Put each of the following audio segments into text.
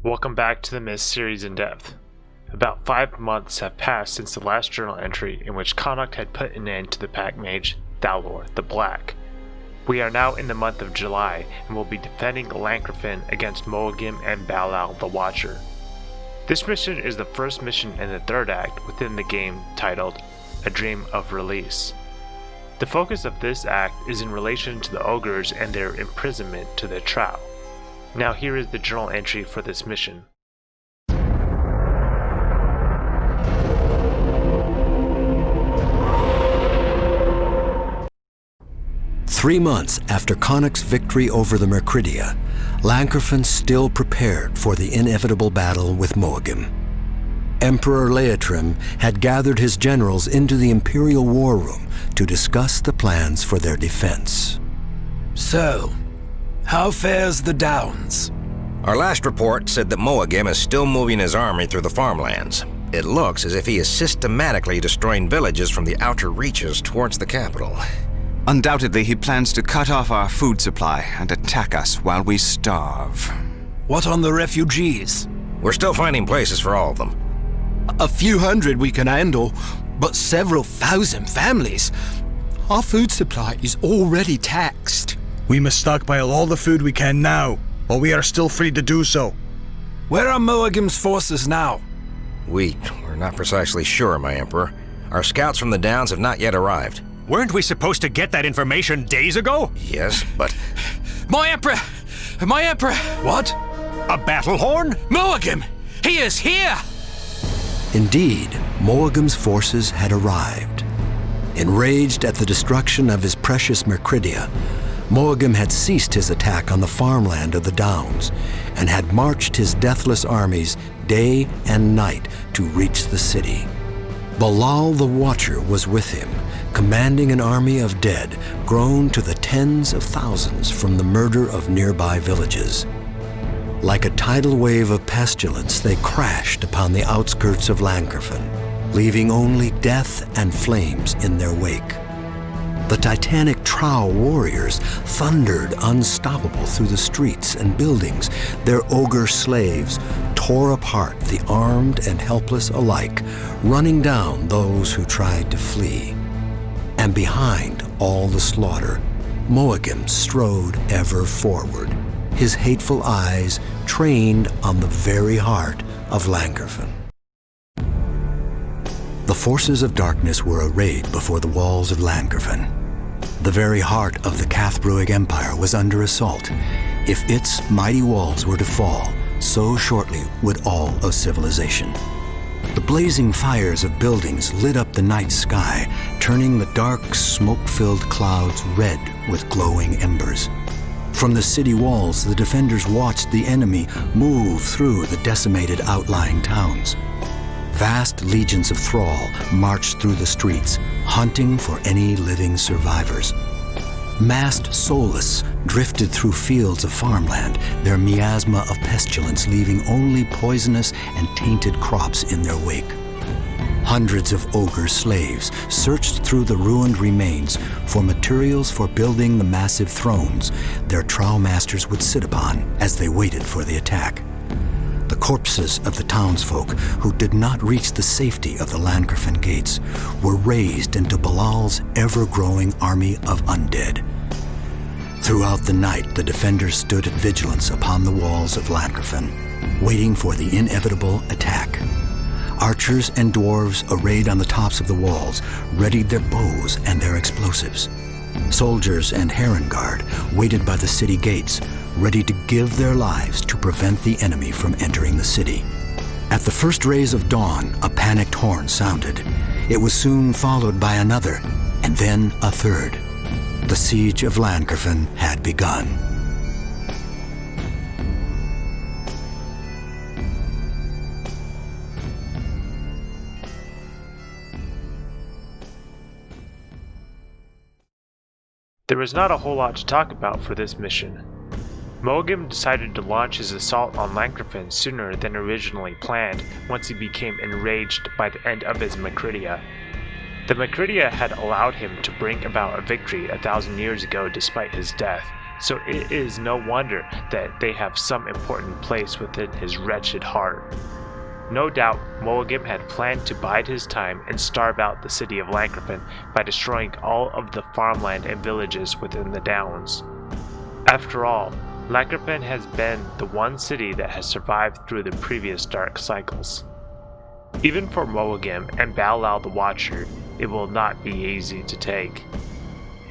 Welcome back to the Mist series in depth. About 5 months have passed since the last journal entry in which Connacht had put an end to the pack mage, Thalor the Black. We are now in the month of July and will be defending Llancarfan against MumboJumbo and Balal the Watcher. This mission is the first mission in the third act within the game titled A Dream of Release. The focus of this act is in relation to the ogres and their imprisonment to the trough. Now here is the journal entry for this mission. Three months after Connacht's victory over the Mercridia, Llancarfan still prepared for the inevitable battle with MumboJumbo. Emperor Leitrim had gathered his generals into the Imperial War Room to discuss the plans for their defense. So, how fares the Downs? Our last report said that MumboJumbo is still moving his army through the farmlands. It looks as if he is systematically destroying villages from the outer reaches towards the capital. Undoubtedly, he plans to cut off our food supply and attack us while we starve. What on the refugees? We're still finding places for all of them. A few hundred we can handle, but several thousand families. Our food supply is already taxed. We must stockpile all the food we can now, while we are still free to do so. Where are MumboJumbo's forces now? We're not precisely sure, my Emperor. Our scouts from the Downs have not yet arrived. Weren't we supposed to get that information days ago? Yes, but... My Emperor! My Emperor! What? A battle horn? MumboJumbo! He is here! Indeed, MumboJumbo's forces had arrived. Enraged at the destruction of his precious Mercridia, MumboJumbo had ceased his attack on the farmland of the Downs and had marched his deathless armies day and night to reach the city. Balal the Watcher was with him, commanding an army of dead grown to the tens of thousands from the murder of nearby villages. Like a tidal wave of pestilence, they crashed upon the outskirts of Llancarfan, leaving only death and flames in their wake. The titanic Trow warriors thundered unstoppable through the streets and buildings. Their ogre slaves tore apart the armed and helpless alike, running down those who tried to flee. And behind all the slaughter, MumboJumbo strode ever forward, his hateful eyes trained on the very heart of Llancarfan. The forces of darkness were arrayed before the walls of Llancarfan. The very heart of the Cathbruig Empire was under assault. If its mighty walls were to fall, so shortly would all of civilization. The blazing fires of buildings lit up the night sky, turning the dark, smoke-filled clouds red with glowing embers. From the city walls, the defenders watched the enemy move through the decimated outlying towns. Vast legions of thrall marched through the streets, hunting for any living survivors. Massed soulless drifted through fields of farmland, their miasma of pestilence leaving only poisonous and tainted crops in their wake. Hundreds of ogre slaves searched through the ruined remains for materials for building the massive thrones their trow masters would sit upon as they waited for the attack. The corpses of the townsfolk who did not reach the safety of the Llancarfan gates were raised into Balal's ever-growing army of undead. Throughout the night, the defenders stood at vigilance upon the walls of Llancarfan, waiting for the inevitable attack. Archers and dwarves arrayed on the tops of the walls readied their bows and their explosives. Soldiers and Heron Guard waited by the city gates, ready to give their lives to prevent the enemy from entering the city. At the first rays of dawn, a panicked horn sounded. It was soon followed by another, and then a third. The siege of Llancarfan had begun. There was not a whole lot to talk about for this mission. MumboJumbo decided to launch his assault on Llancarfan sooner than originally planned once he became enraged by the end of his Mercridia. The Mercridia had allowed him to bring about a victory 1,000 years ago despite his death, so it is no wonder that they have some important place within his wretched heart. No doubt, Moagim had planned to bide his time and starve out the city of Llancarfan by destroying all of the farmland and villages within the Downs. After all, Llancarfan has been the one city that has survived through the previous dark cycles. Even for Moagim and Balal the Watcher, it will not be easy to take.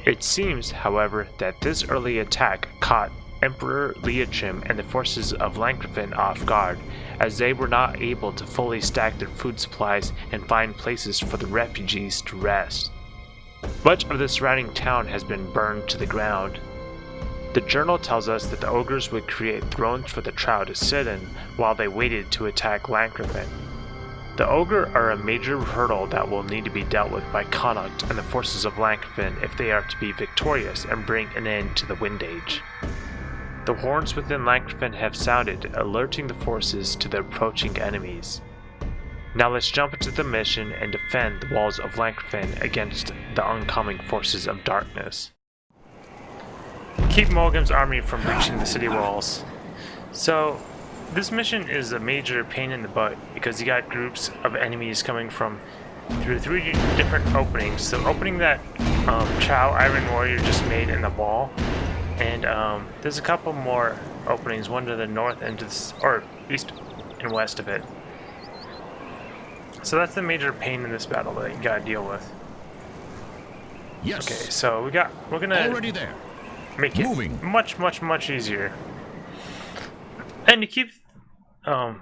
It seems, however, that this early attack caught Emperor Liachim and the forces of Llancarfan off guard, as they were not able to fully stack their food supplies and find places for the refugees to rest. Much of the surrounding town has been burned to the ground. The journal tells us that the ogres would create thrones for the Trow to sit in while they waited to attack Llancarfan. The ogre are a major hurdle that will need to be dealt with by Connacht and the forces of Llancarfan if they are to be victorious and bring an end to the Wind Age. The horns within Llancarfan have sounded, alerting the forces to the approaching enemies. Now let's jump into the mission and defend the walls of Llancarfan against the oncoming forces of darkness. Keep Moagim's army from reaching the city walls. So, this mission is a major pain in the butt because you got groups of enemies coming from through 3 different openings. The opening that Chow Iron Warrior just made in the wall, and there's a couple more openings, one to the north and to the, or east and west of it. So that's the major pain in this battle that you gotta deal with. Yes. Okay, so we're gonna Already there. make it Moving. much easier. And to keep By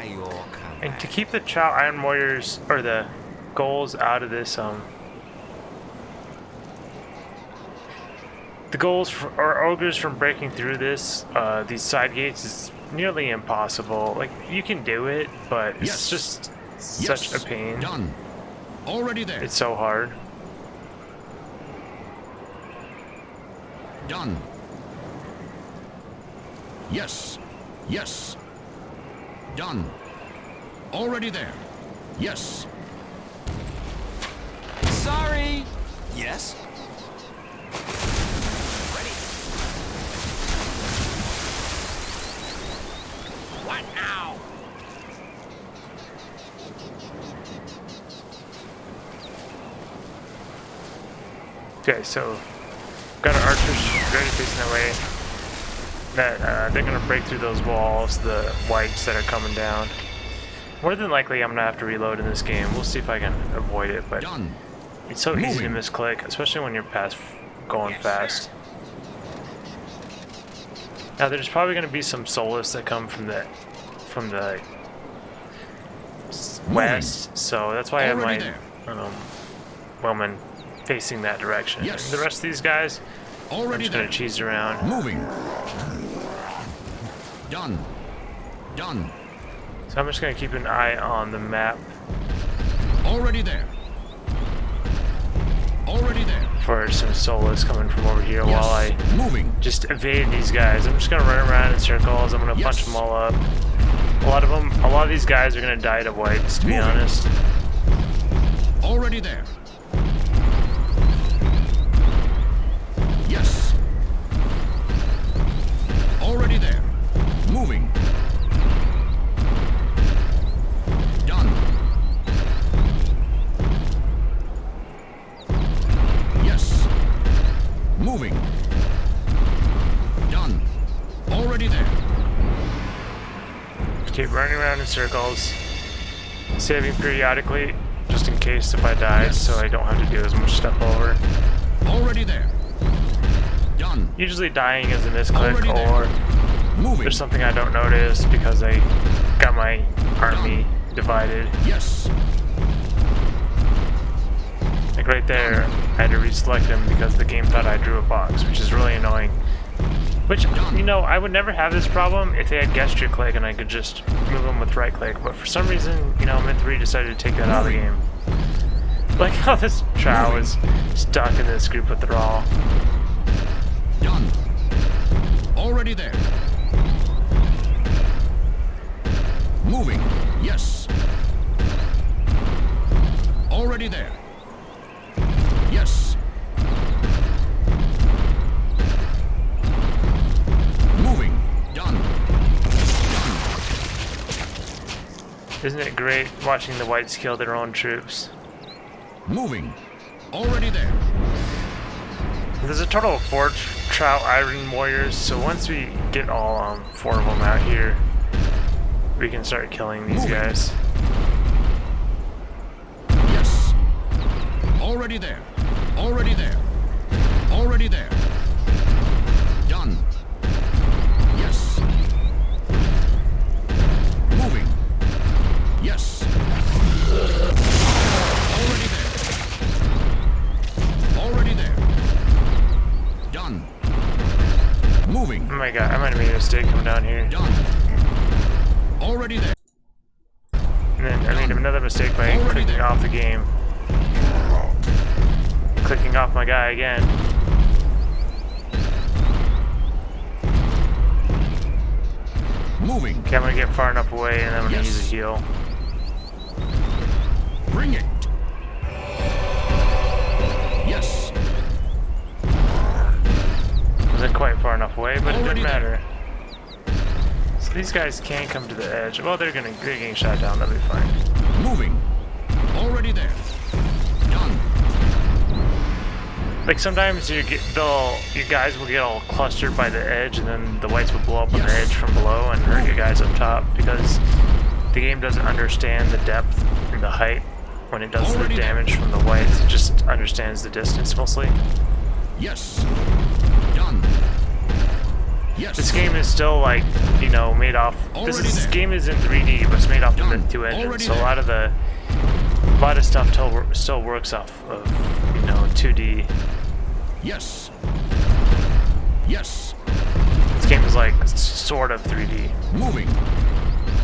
your command. and to keep the Chow Iron Warriors or the goals out of this the goals or ogres from breaking through this these side gates is nearly impossible. Like, you can do it, but it's just such a pain. Done. Already there. It's so hard. Done. Yes. Yes. Done. Already there. Yes. Sorry. Yes? Ready. What now? Okay, so got our archers ready facing that way. That they're gonna break through those walls, the whites that are coming down. More than likely, I'm gonna have to reload in this game. We'll see if I can avoid it, but Done. it's so easy to Moving. misclick, especially when you're going fast. Now, there's probably gonna be some soulless that come from the west, so that's why I have Already my wellman facing that direction. Yes. And the rest of these guys, I'm Already just there. gonna cheese around. Moving. Done. Done. So I'm just gonna keep an eye on the map Already there. Already there. for some soulless coming from over here Yes. while I Moving. just evade these guys. I'm just gonna run around in circles. I'm gonna Yes. punch them all up. A lot of these guys are gonna die to whites, to be Moving. honest. Already there. Yes. Already there. Moving. Done. Yes. Moving. Done. Already there. Keep running around in circles, saving periodically, just in case if I die, Yes. so I don't have to do as much stuff over. Already there. Done. Usually dying is a misclick, Already there. or Moving. there's something I don't notice because I got my army divided. Yes. Like right there, I had to reselect him because the game thought I drew a box, which is really annoying. Which, you know, I would never have this problem if they had gesture click and I could just move them with right click, but for some reason, you know, Myth3 decided to take that out of the game. Like how this Trow is stuck in this group of Thrall. Done. Already there. Moving. Yes. Already there. Yes. Isn't it great watching the whites kill their own troops? Moving. Already there. There's a total of 4 Trout Iron Warriors, so once we get all 4 of them out here, we can start killing these guys. Yes. Already there. Already there. Already there. Done. Yes. Moving. Yes. Already there. Already there. Done. Moving. Oh my god, I might have made a mistake coming down here. Done. Already there. And then I made another mistake by clicking off the game. Clicking off my guy again. Moving. Okay, I'm gonna get far enough away and then I'm gonna use a heal. Bring it. Yes. Wasn't quite far enough away, but it Already didn't matter. So these guys can't come to the edge. Well, they're getting shot down. That'll be fine. Moving. Already there. Done. Like sometimes you guys will get all clustered by the edge, and then the whites will blow up on the edge from below and hurt your guys up top because the game doesn't understand the depth and the height when it does the damage from the whites. It just understands the distance mostly. Yes. Done. Yes. This game is still like, you know, made off. This game is in 3D, but it's made off the Myth 2 engine. So a lot of stuff still works off of, you know, 2D. Yes. Yes. This game is like sort of 3D. Moving.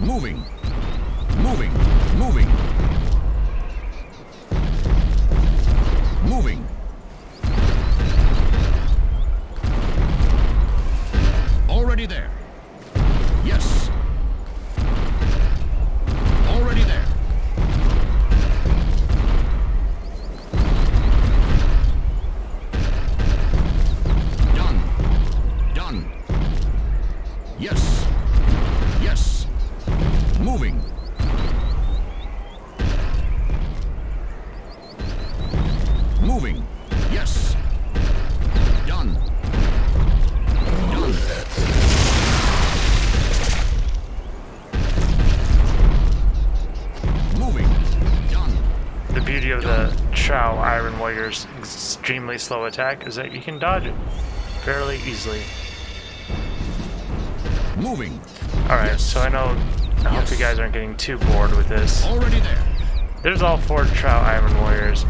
Moving. Moving. Moving. Moving. Already there. Yes. Already there. Done. Done. Yes. Yes. Moving. Moving. Yes. Done. Done. Moving. Done. The beauty of the Trow Iron Warrior's extremely slow attack is that you can dodge it fairly easily. Moving. Alright, so I hope you guys aren't getting too bored with this. Already there. There's all 4 Trow Iron Warriors.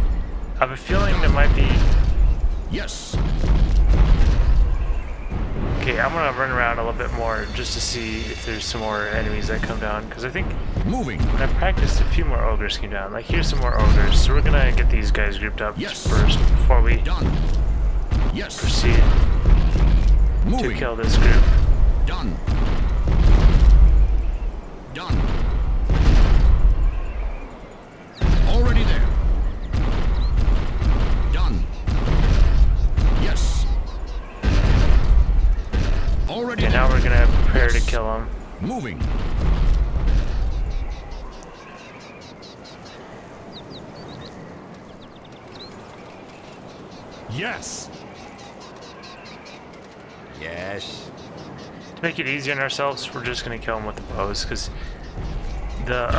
I have a feeling there might be... Yes. Okay, I'm gonna run around a little bit more just to see if there's some more enemies that come down, because I think Moving. when I practiced, a few more ogres came down. Like, here's some more ogres, so we're gonna get these guys grouped up first before we Done. Yes. proceed to Moving. kill this group. Done. Done. Already there. Done. Yes. Already Okay, there. now we're gonna prepare to kill them. Moving. Yes. Yes. To make it easier on ourselves, we're just gonna kill them with the bows, because the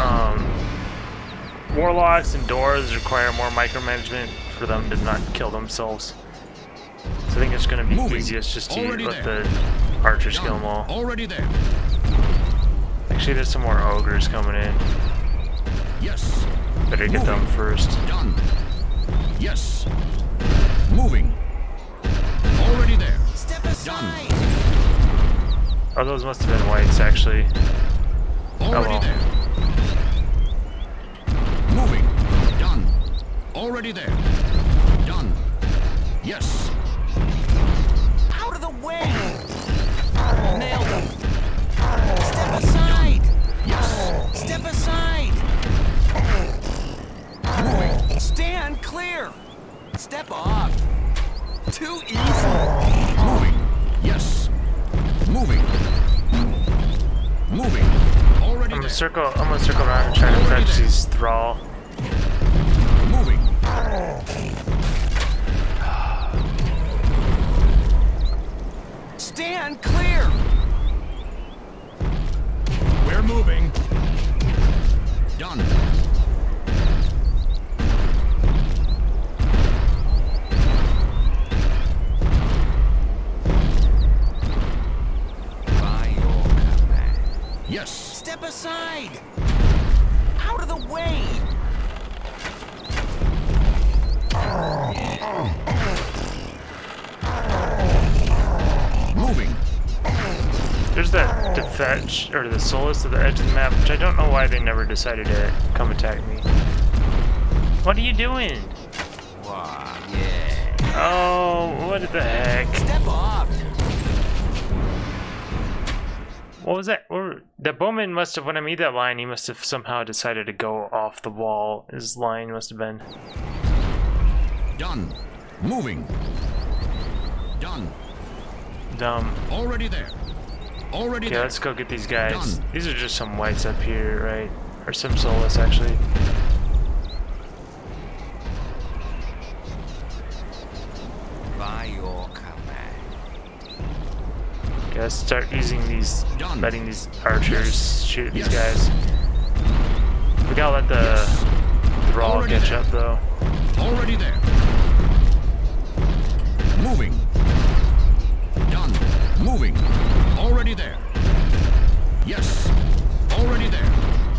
warlocks and doors require more micromanagement for them to not kill themselves. So I think it's gonna be easiest just to let the archers kill them all. Already there. Actually, there's some more ogres coming in. Yes. Better get them first. Done. Yes. Moving. Already there. Step aside. Oh, those must have been whites, actually. Already well. there. Moving. Done. Already there. Done. Yes. Out of the way. Nailed him. Step aside. Yes. Step aside. Moving. Stand clear. Step off. Too easy. Moving. Yes. Moving. Moving. Already I'm gonna circle around and try to fetch these thrall. Moving. Stand clear! We're moving. Done. By your command. Yes. Step aside! Out of the way! Moving. There's that fetch or the Solus at the edge of the map, which I don't know why they never decided to come attack me. What are you doing? Wow, yeah. Oh, what the heck? Step off! What was that? Or the bowman must have, when I made that line, he must have somehow decided to go off the wall. His line must have been. Done. Moving. Done. Dumb. Already there. Already Okay, there. let's go get these guys. Done. These are just some whites up here, right? Or some Solus, actually. By your command. Okay, let's start using these, Done. letting these archers Yes. shoot these Yes. guys. We gotta let the thrall Already catch there. up, though. Already there. Moving. Done. Moving. Already there. Yes. Already there.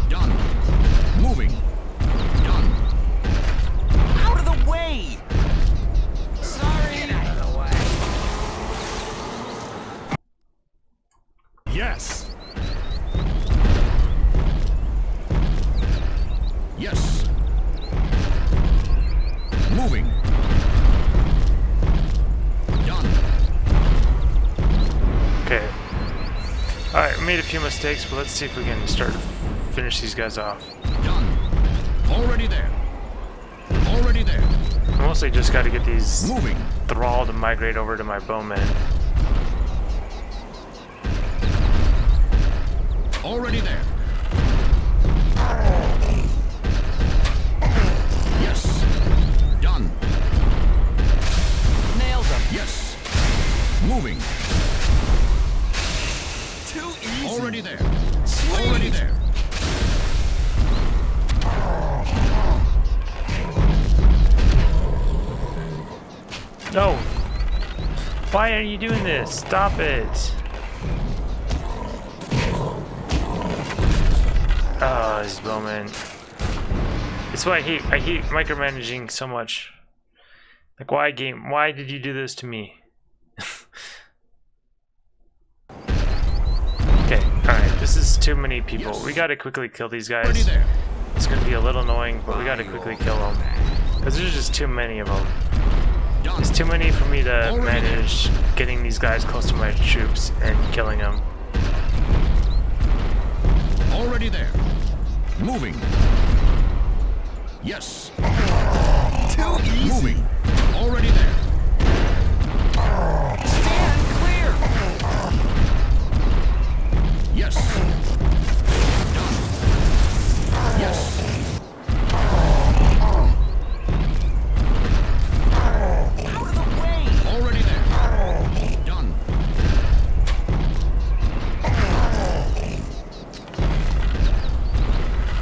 Done. Moving. Done. Out of the way! Sorry! Get out of the way! Yes. Yes. Moving. Done. Okay. Alright, we made a few mistakes, but let's see if we can start to finish these guys off. Done. Already there. Already there. I mostly just gotta get these Moving. thrall to migrate over to my bowman. Already there. Yes. Done. Nailed them! Yes. Moving. Too easy! Already there. Sweet. Already there. No! Why are you doing this? Stop it! Oh, this bowman. It's why I hate micromanaging so much. Like, why game? Why did you do this to me? Okay, alright, this is too many people. Yes. We gotta quickly kill these Already guys. there. It's gonna be a little annoying, but we gotta quickly kill them. Because there's just too many of them. Done. It's too many for me to Already manage getting these guys close to my troops and killing them. Already there. Moving. Yes. Too easy! Moving. Already there. Stand clear! Yes. Done. Yes. Out of the way! Already there. Done.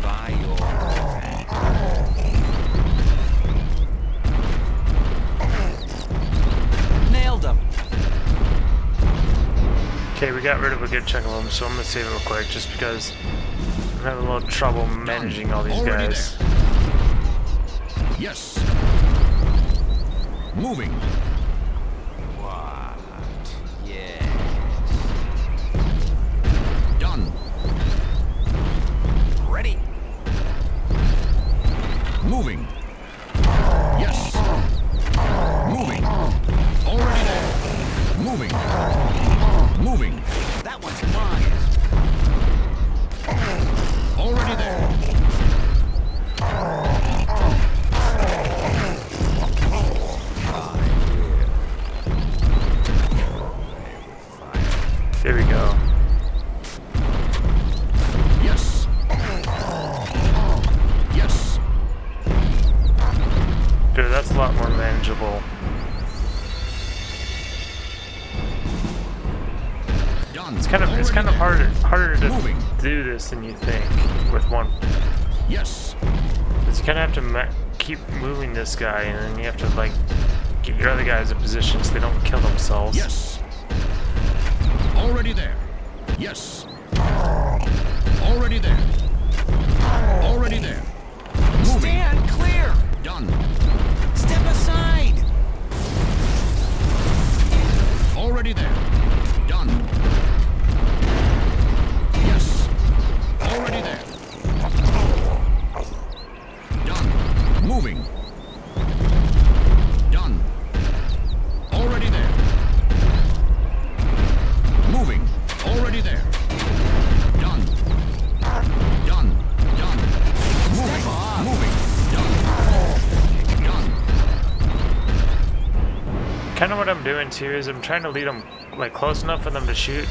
By your command. Nailed them! Okay, we got rid of a good chunk of them, so I'm gonna save it real quick just because I'm having a little trouble managing all these Already guys. there. Yes. Moving. What? Yes. Done. Ready? Moving. Yes. Moving. Already there. Moving. Moving. That one's mine! Already there. I will that's a lot more manageable. Done. It's kind of Already harder to Moving. do this than you think with one. Yes. Because you kind of have to keep moving this guy, and then you have to like get your other guys in position so they don't kill themselves. Yes. Already there. Yes. Already there. Already there. Moving. Stand clear! Done. Step aside! Already there. Done. Yes. Already there. Done. Moving. Done. Already there. Moving. Already there. Done. Done. Done. Moving. Moving. Done. Done. Kind of what I'm doing too is I'm trying to lead them like close enough for them to shoot,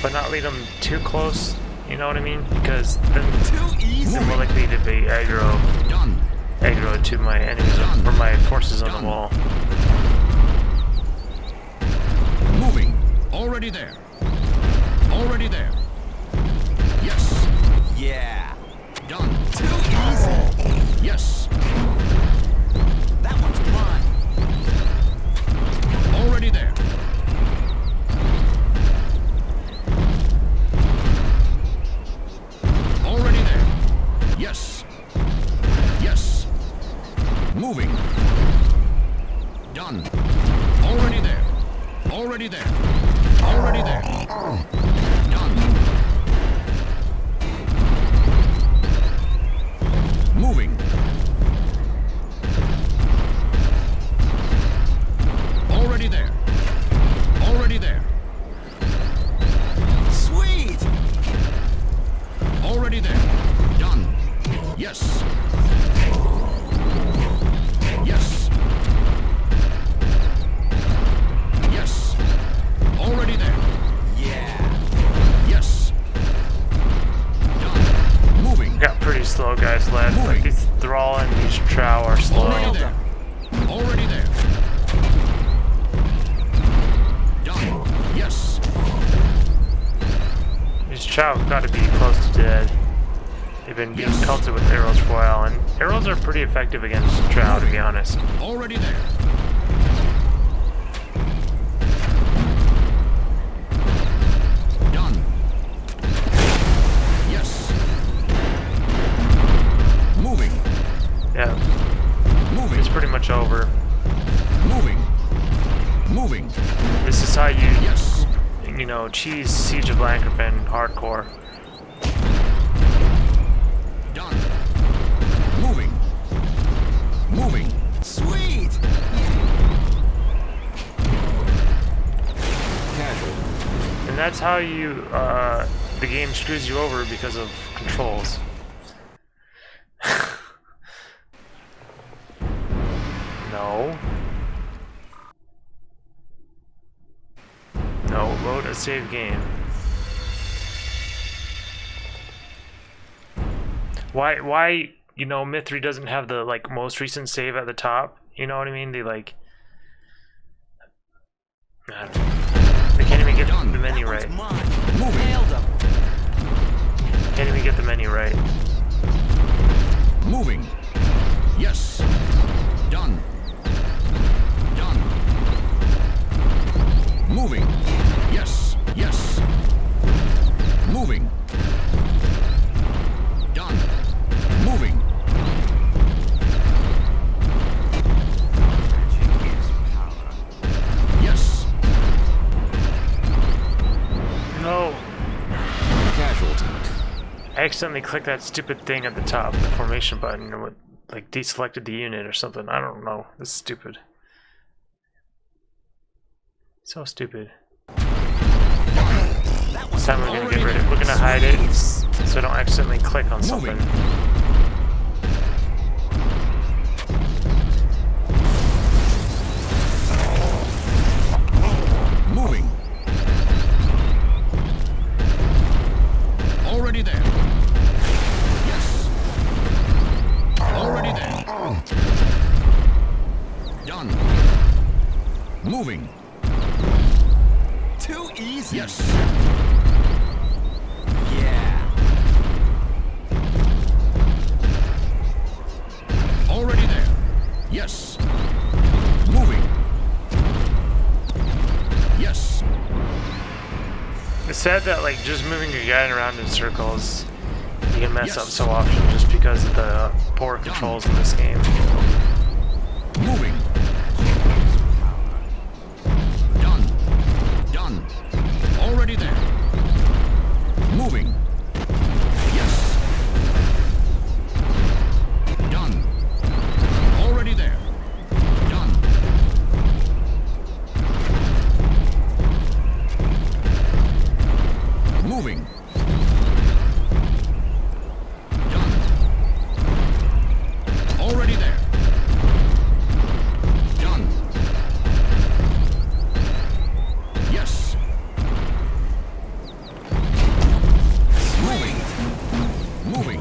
but not lead them too close. You know what I mean? Because then they're more likely to be aggro Done. to my enemies or my forces on the wall. Moving. Already there. Already there. Yes. Yeah. Done. Too easy. Yes. That one's mine. Already there. Already there. Yes. Yes. Moving. Done. Already there. Already there. Already there. Done. Moving. Already there. Already there. Sweet! Already there. Done. Yes. Yes. Yes. Already there. Yeah. Yes. Done. Moving. Got pretty slow guys left. Like these Thrall and these Trow are slow. Already there. Already there. Done. Yes. These Trow have got to be close to dead. They've been being pelted with arrows for a while, and arrows are pretty effective against Trow, to be honest. Already there. Done. Yes. Moving. Yeah, Moving. it's pretty much over. Moving. Moving. This is how you, Yes. you know, cheese Siege of Llancarfan hardcore. Done. Moving. Moving. Sweet! Casual. And that's how you, the game screws you over because of controls. No. No, load a save game. Why, you know, Myth 3 doesn't have the, like, most recent save at the top? You know what I mean? They, like... I don't know. They can't even get the menu right. Mine. Moving. Nailed him. Can't even get the menu right. Moving. Yes. Done. Done. Moving. Yes. Yes. Moving. Done. Moving. Yes. No! Casualty. I accidentally clicked that stupid thing at the top, the formation button, and it, like, deselected the unit or something. I don't know. This is stupid. So stupid. This time we're gonna get rid of it. We're gonna hide it so I don't accidentally click on something. Moving. Already there. Yes. Already there. Moving. Too easy. Yes. Yeah. Already there. Yes. Moving. Yes. It's sad that like just moving your guy around in circles, you can mess Yes. up so often just because of the poor controls in this game. Moving. Done. Done. Already there. Moving. Yes. Done. Already there. Done. Moving. Done. Already there. Done. Yes. Moving. Moving.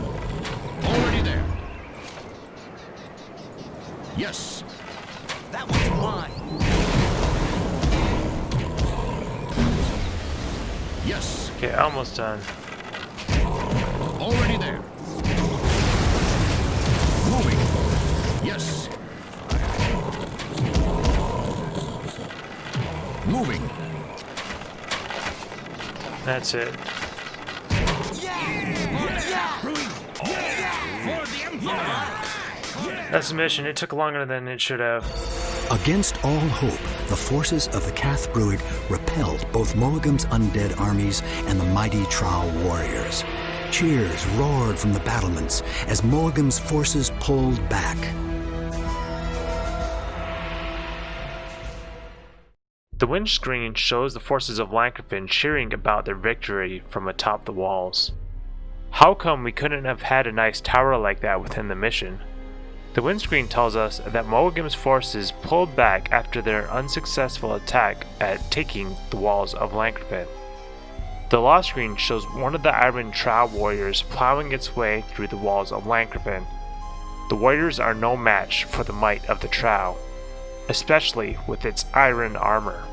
Already there. Yes. That one's mine. Yes. Okay, almost done. Already there. Moving. Yes. Moving. That's it. That's the mission. It took longer than it should have. Against all hope, the forces of the Cathbruig repelled both Moagam's undead armies and the mighty Trow warriors. Cheers roared from the battlements as Moagam's forces pulled back. The windscreen shows the forces of Llancarfan cheering about their victory from atop the walls. How come we couldn't have had a nice tower like that within the mission? The windscreen tells us that Moagam's forces pulled back after their unsuccessful attack at taking the walls of Llancarfan. The lost screen shows one of the Iron Trow warriors plowing its way through the walls of Llancarfan. The warriors are no match for the might of the Trow, especially with its iron armor.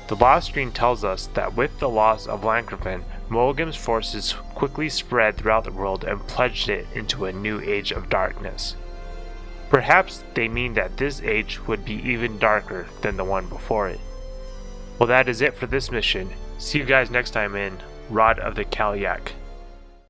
The lost screen tells us that with the loss of Llancarfan, Moagam's forces quickly spread throughout the world and plunged it into a new age of darkness. Perhaps they mean that this age would be even darker than the one before it. Well, that is it for this mission. See you guys next time in Rod of the Kalyak.